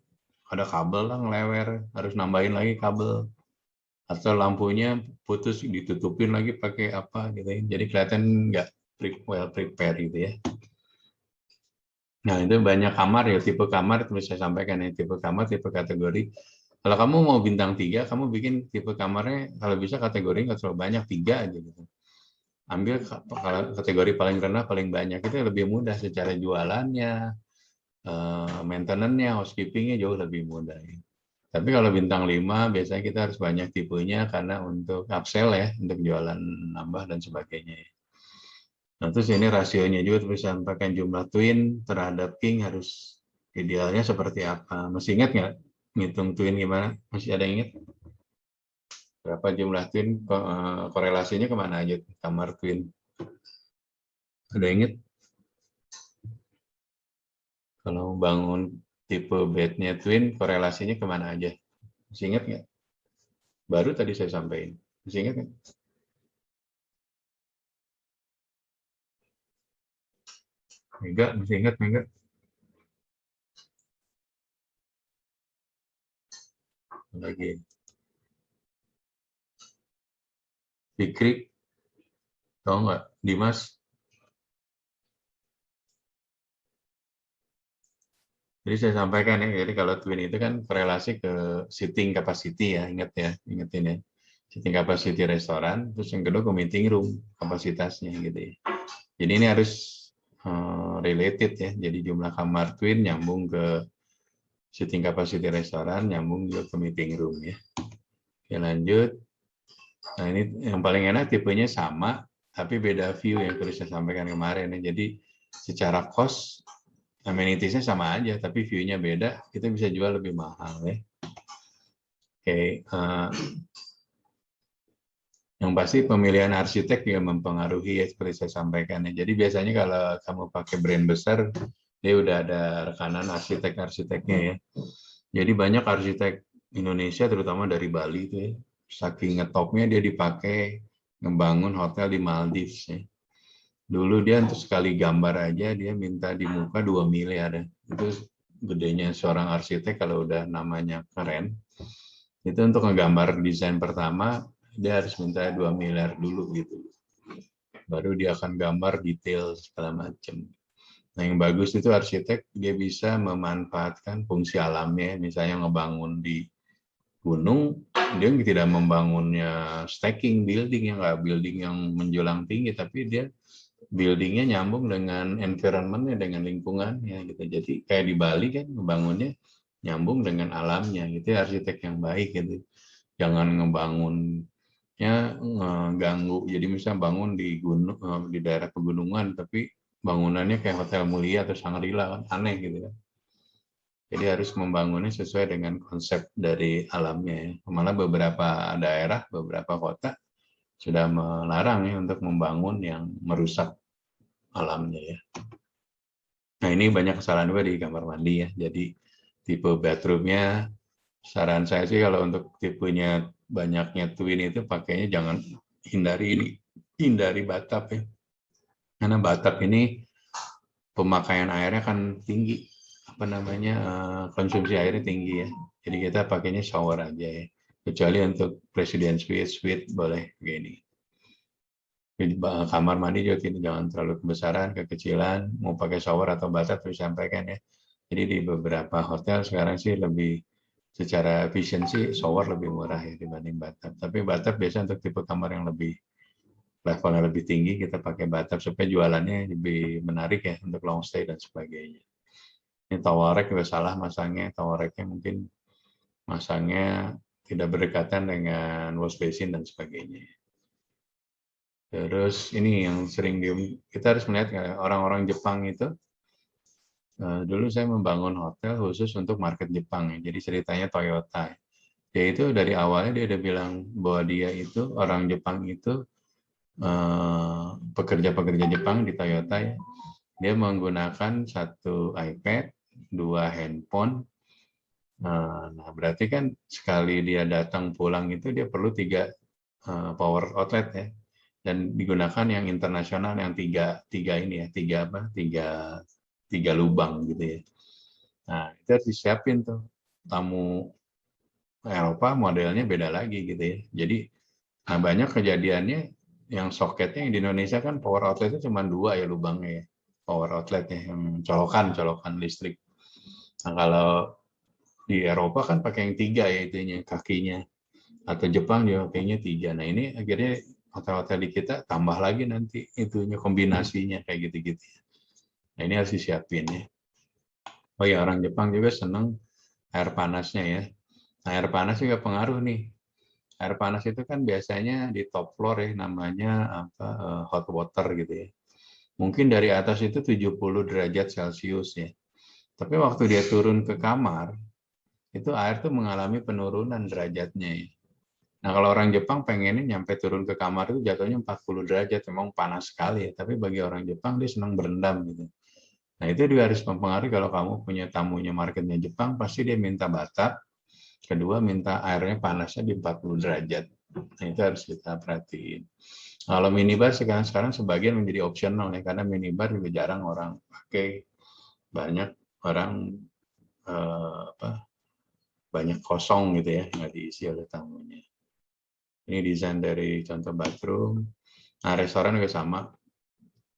ada kabel lah ngelewer, harus nambahin lagi kabel. Atau lampunya putus ditutupin lagi pakai apa gitu ya. Jadi kelihatan nggak well prepared gitu ya. Nah itu banyak kamar ya, tipe kamar itu saya sampaikan ya, tipe kamar, tipe kategori. Kalau kamu mau bintang 3, kamu bikin tipe kamarnya kalau bisa kategori nggak terlalu banyak, 3 aja gitu. Ambil kategori paling rendah paling banyak, itu lebih mudah secara jualannya, maintenance-nya, housekeeping-nya jauh lebih mudah. Ya. Tapi kalau bintang 5 biasanya kita harus banyak tipenya karena untuk upsell ya, untuk jualan nambah dan sebagainya. Nah, terus ini rasionya juga terus sampaikan jumlah twin terhadap king harus idealnya seperti apa. Masih ingat nggak ngitung twin gimana? Masih ada ingat? Berapa jumlah twin, korelasinya kemana aja kamar twin? Ada ingat? Kalau bangun tipe bednya twin, korelasinya kemana aja? Masih ingat nggak? Baru tadi saya sampaikan. Masih ingat nggak? Mega, masih ingat Mega? Lagi. Fikri, tahu nggak? Dimas? Jadi saya sampaikan ya, jadi kalau twin itu kan korelasi ke seating capacity ya, ingetin ya. Seating capacity restoran, terus yang kedua ke meeting room kapasitasnya gitu ya. Jadi ini harus related ya, jadi jumlah kamar twin nyambung ke seating capacity restoran, nyambung juga ke meeting room ya. Oke lanjut. Nah ini yang paling enak tipenya sama, tapi beda view yang terus saya sampaikan kemarin ya. Jadi secara cost, amenities-nya sama aja, tapi view-nya beda, kita bisa jual lebih mahal ya. Oke, yang pasti pemilihan arsitek juga mempengaruhi ya, seperti saya sampaikan ya. Jadi biasanya kalau kamu pakai brand besar, dia udah ada rekanan arsitek-arsiteknya ya. Jadi banyak arsitek Indonesia, terutama dari Bali itu ya, saking ngetopnya dia dipakai ngebangun hotel di Maldives ya. Dulu dia untuk sekali gambar aja dia minta di muka 2 miliar ya. Itu gedenya seorang arsitek kalau udah namanya keren. Itu untuk ngegambar desain pertama dia harus minta 2 miliar dulu gitu. Baru dia akan gambar detail segala macam. Nah yang bagus itu arsitek dia bisa memanfaatkan fungsi alamnya, misalnya ngebangun di gunung, dia tidak membangunnya stacking building yang nggak building yang menjulang tinggi, tapi dia buildingnya nyambung dengan environment-nya, dengan lingkungannya gitu. Jadi kayak di Bali kan ngebangunnya nyambung dengan alamnya, gitu ya, arsitek yang baik gitu. Jangan ngebangunnya ganggu. Jadi misalnya bangun di gunung, di daerah pegunungan, tapi bangunannya kayak Hotel Mulia atau Shangri-La kan aneh gitu kan. Jadi harus membangunnya sesuai dengan konsep dari alamnya ya. Malah beberapa daerah, beberapa kota sudah melarang ya untuk membangun yang merusak alamnya ya. Nah ini banyak kesalahan juga di kamar mandi ya. Jadi tipe bathroomnya, saran saya sih kalau untuk tipenya banyaknya twin itu pakainya jangan hindari bathtub ya. Karena bathtub ini pemakaian airnya kan tinggi, konsumsi airnya tinggi ya. Jadi kita pakainya shower aja ya. Kecuali untuk presiden suite boleh begini. Kamar mandi juga jangan terlalu kebesaran, kekecilan, mau pakai shower atau bathtub harus sampaikan ya. Jadi di beberapa hotel sekarang sih lebih secara efisiensi shower lebih murah ya dibanding bathtub. Tapi bathtub biasa untuk tipe kamar yang lebih levelnya lebih tinggi kita pakai bathtub supaya jualannya lebih menarik ya untuk long stay dan sebagainya. Ini tower rack juga salah masangnya, tower racknya mungkin masangnya tidak berdekatan dengan wash basin dan sebagainya. Terus ini yang sering kita harus melihat orang-orang Jepang itu, dulu saya membangun hotel khusus untuk market Jepang ya. Jadi ceritanya Toyota. Dia itu dari awalnya dia udah bilang bahwa dia itu orang Jepang itu pekerja-pekerja Jepang di Toyota ya. Dia menggunakan 1 iPad, 2 handphone, Nah, berarti kan sekali dia datang pulang itu dia perlu 3 power outlet ya, dan digunakan yang internasional yang tiga ini ya, 3 lubang gitu ya. Nah, itu harus disiapin tuh. Tamu Eropa modelnya beda lagi gitu ya. Jadi nah banyak kejadiannya yang soketnya yang di Indonesia kan power outletnya cuma 2 ya lubangnya ya. Power outletnya yang colokan listrik. Nah, kalau di Eropa kan pakai yang 3 ya itunya kakinya. Atau Jepang juga pakainya 3. Nah, ini akhirnya hotel-hotel di kita tambah lagi nanti itunya kombinasinya kayak gitu-gitu. Nah, ini harus disiapin ya. Oh ya, orang Jepang juga seneng air panasnya ya. Nah, air panas juga pengaruh nih. Air panas itu kan biasanya di top floor ya, namanya hot water gitu ya. Mungkin dari atas itu 70 derajat Celcius ya. Tapi waktu dia turun ke kamar, itu air tuh mengalami penurunan derajatnya ya. Nah, kalau orang Jepang pengennya nyampe turun ke kamar itu jatuhnya 40 derajat, memang panas sekali ya. Tapi bagi orang Jepang dia senang berendam gitu. Nah, itu juga harus mempengaruhi kalau kamu punya tamunya marketnya Jepang, pasti dia minta bathtub. Kedua, minta airnya panasnya di 40 derajat. Nah, itu harus kita perhatiin. Kalau minibar sekarang sebagian menjadi opsional ya, karena minibar juga jarang orang pakai. Banyak orang banyak kosong gitu ya, nggak diisi oleh tamunya. Ini desain dari contoh bathroom. Nah, restoran juga sama.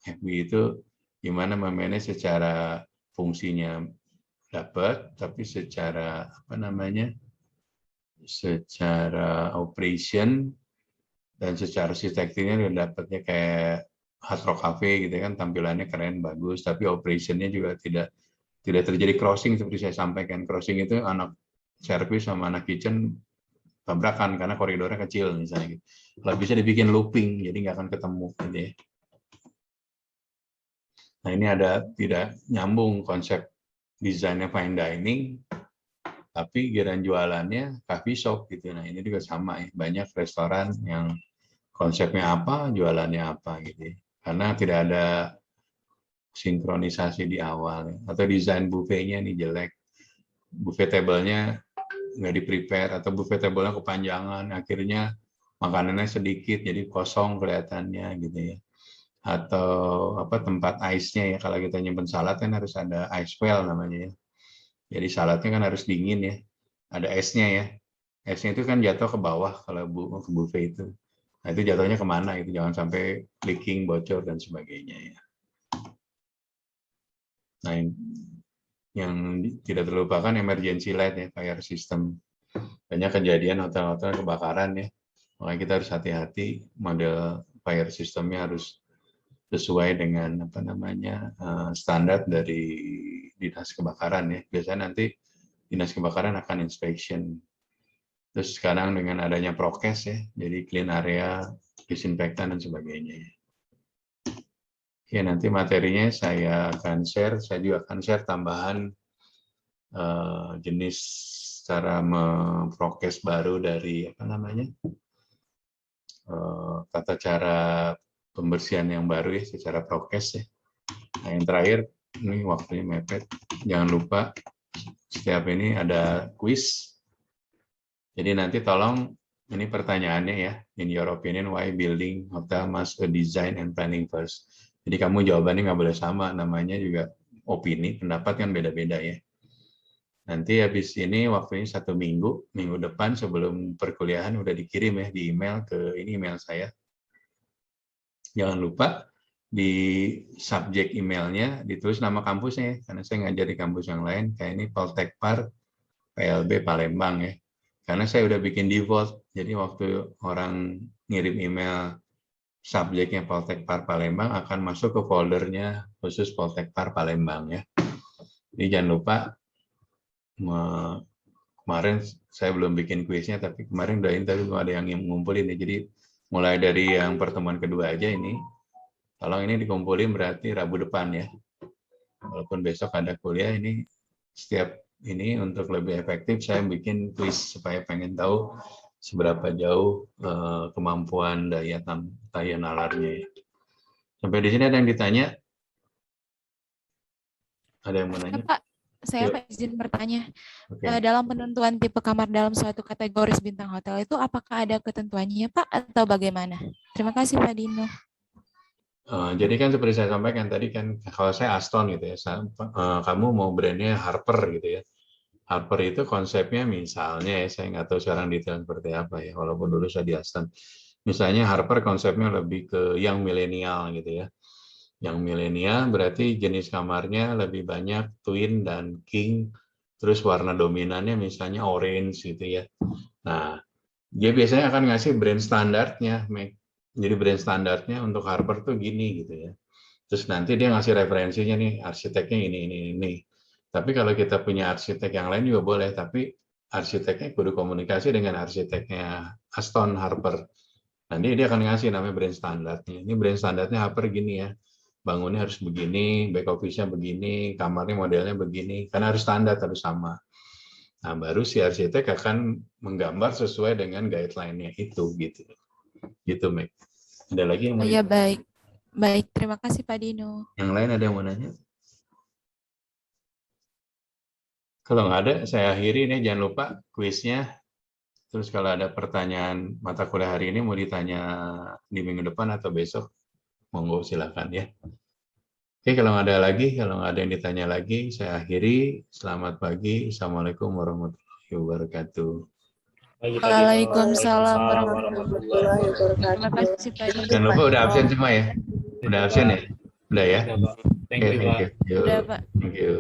FB itu gimana memanage secara fungsinya dapat, tapi secara secara operation dan secara arsitekturnya dapatnya kayak Hard Rock Cafe gitu kan, tampilannya keren bagus, tapi operationnya juga tidak terjadi crossing seperti saya sampaikan. Crossing itu anak servis sama anak kitchen tabrakan karena koridornya kecil misalnya gitu. Kalau bisa dibikin looping, jadi nggak akan ketemu gitu ya. Nah, ini ada tidak nyambung konsep desainnya fine dining, tapi giliran jualannya coffee shop gitu. Nah, ini juga sama ya. Banyak restoran yang konsepnya apa, jualannya apa gitu ya. Karena tidak ada sinkronisasi di awal ya. Atau desain buffetnya nih jelek. Buffet table-nya nggak di-prepare atau buffet table-nya kepanjangan, akhirnya makanannya sedikit jadi kosong kelihatannya gitu ya. Atau tempat ice-nya ya, kalau kita nyimpen salad kan harus ada ice well namanya ya. Jadi saladnya kan harus dingin ya. Ada esnya ya. Esnya itu kan jatuh ke bawah kalau ke buffet itu. Nah, itu jatuhnya kemana itu, jangan sampai leaking, bocor dan sebagainya ya. Nah, yang tidak terlupakan emergency light ya, fire system. Banyak kejadian hotel-hotel kebakaran ya. Makanya kita harus hati-hati, model fire systemnya harus sesuai dengan standar dari dinas kebakaran ya. Biasanya nanti dinas kebakaran akan inspection. Terus sekarang dengan adanya prokes ya, jadi clean area, disinfektan dan sebagainya. Ya, nanti materinya saya akan share. Saya juga akan share tambahan jenis cara memprokes baru dari tata cara pembersihan yang baru ya secara prokes ya. Nah, yang terakhir ini waktunya mepet. Jangan lupa setiap ini ada quiz. Jadi nanti tolong ini pertanyaannya ya. In your opinion, why building hotel must a design and planning first? Jadi kamu jawabannya nggak boleh sama, namanya juga opini, pendapat kan beda-beda ya. Nanti habis ini waktunya 1 minggu, minggu depan sebelum perkuliahan udah dikirim ya di email ke ini email saya. Jangan lupa di subjek emailnya ditulis nama kampusnya ya, karena saya ngajar di kampus yang lain, kayak ini Poltekpar PLB Palembang ya. Karena saya udah bikin default, jadi waktu orang ngirim email subjeknya Poltekpar Palembang akan masuk ke foldernya khusus Poltekpar Palembang ya. Jadi jangan lupa, kemarin saya belum bikin kuisnya, tapi kemarin udah interview ada yang ngumpulin ya. Jadi mulai dari yang pertemuan kedua aja ini, tolong ini dikumpulin berarti Rabu depan ya. Walaupun besok ada kuliah, ini setiap ini untuk lebih efektif saya bikin kuis supaya pengen tahu seberapa jauh kemampuan daya nalarnya ya. Sampai di sini ada yang ditanya? Ada yang mau nanya? Pak, saya Yuk. Pak izin bertanya. Oke. Dalam penentuan tipe kamar dalam suatu kategori bintang hotel itu apakah ada ketentuannya Pak atau bagaimana? Terima kasih Pak Dino. Jadi kan seperti saya sampaikan tadi kan, kalau saya Aston gitu ya, kamu mau brandnya Harper gitu ya. Harper itu konsepnya misalnya ya, saya nggak tahu sekarang detail seperti apa ya, walaupun dulu saya di Aston. Misalnya Harper konsepnya lebih ke yang milenial gitu ya. Yang milenial berarti jenis kamarnya lebih banyak twin dan king, terus warna dominannya misalnya orange gitu ya. Nah, dia biasanya akan ngasih brand standarnya, Meg. Jadi brand standarnya untuk Harper tuh gini gitu ya. Terus nanti dia ngasih referensinya nih, arsiteknya ini. Tapi kalau kita punya arsitek yang lain juga boleh, tapi arsiteknya kudu komunikasi dengan arsiteknya Aston Harper. Nanti dia akan ngasih namanya brand standarnya. Ini brand standarnya Harper gini ya. Bangunnya harus begini, back office-nya begini, kamarnya modelnya begini. Karena harus standar, harus sama. Nah, baru si arsitek akan menggambar sesuai dengan guideline-nya itu gitu. Gitu, Meg. Ada lagi yang mau Iya ditanya? baik. Baik, terima kasih Pak Dino. Yang lain ada yang mau nanya? Kalau nggak ada, saya akhiri nih. Jangan lupa kuisnya. Terus kalau ada pertanyaan mata kuliah hari ini mau ditanya di minggu depan atau besok, monggo silakan ya. Oke, kalau nggak ada lagi, kalau nggak ada yang ditanya lagi, saya akhiri. Selamat pagi. Assalamualaikum warahmatullahi wabarakatuh. Pagi, Pak Dino. Waalaikumsalam warahmatullahi Terima kasih Pak Dino. Jangan lupa udah absen semua ya. Udah absen ya? Udah ya? Udah, Pak. Thank Oke, you, thank Pak. you. Yuk, Udah Pak. thank you.